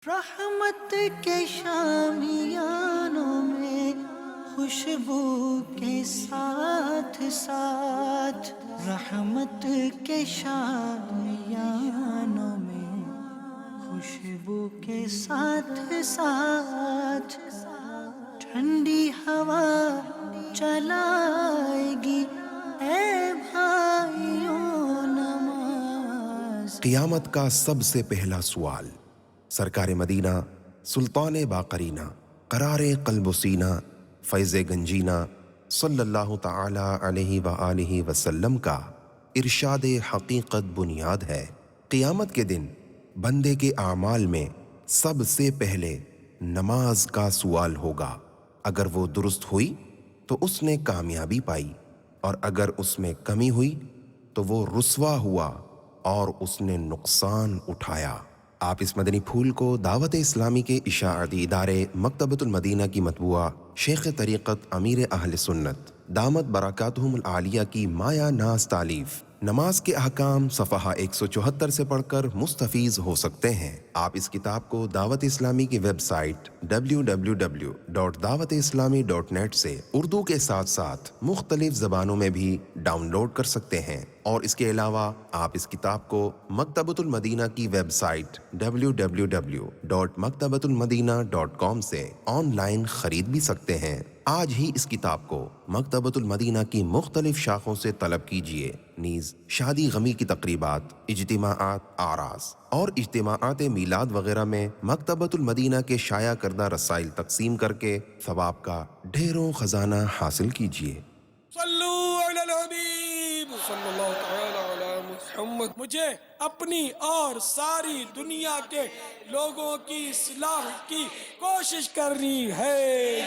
رحمت کے شامیانوں میں خوشبو کے ساتھ ساتھ، رحمت کے شامیانوں میں خوشبو کے ساتھ ساتھ، ٹھنڈی ہوا چلائے گی اے بھائیوں نماز۔ قیامت کا سب سے پہلا سوال سرکار مدینہ سلطان باقرینہ قرار قلب و سینہ فیض گنجینہ صلی اللہ تعالی علیہ وآلہ وسلم کا ارشاد حقیقت بنیاد ہے۔ قیامت کے دن بندے کے اعمال میں سب سے پہلے نماز کا سوال ہوگا۔ اگر وہ درست ہوئی تو اس نے کامیابی پائی، اور اگر اس میں کمی ہوئی تو وہ رسوا ہوا اور اس نے نقصان اٹھایا۔ آپ اس مدنی پھول کو دعوت اسلامی کے اشاعتی ادارے مکتبۃ المدینہ کی مطبوعہ شیخ طریقت امیر اہل سنت دامت برکاتہم العالیہ کی مایہ ناز تالیف نماز کے احکام صفحہ 174 سے پڑھ کر مستفیض ہو سکتے ہیں۔ آپ اس کتاب کو دعوت اسلامی کی ویب سائٹ www.dawatیسلامی.net سے اردو کے ساتھ ساتھ مختلف زبانوں میں بھی ڈاؤن لوڈ کر سکتے ہیں، اور اس کے علاوہ آپ اس کتاب کو مکتبۃ المدینہ کی ویب سائٹ www.maktabatul-madina.com سے آن لائن خرید بھی سکتے ہیں۔ آج ہی اس کتاب کو مکتبۃ المدینہ کی مختلف شاخوں سے طلب کیجیے۔ نیز شادی غمی کی تقریبات، اجتماعات، آراس اور اجتماعات میلاد وغیرہ میں مکتبۃ المدینہ کے شائع کردہ رسائل تقسیم کر کے ثواب کا ڈھیروں خزانہ حاصل کیجیے۔ صلو علی الحبیب صلی اللہ تعالی علی محمد۔ مجھے اپنی اور ساری دنیا کے لوگوں کی اصلاح کی کوشش کرنی ہے۔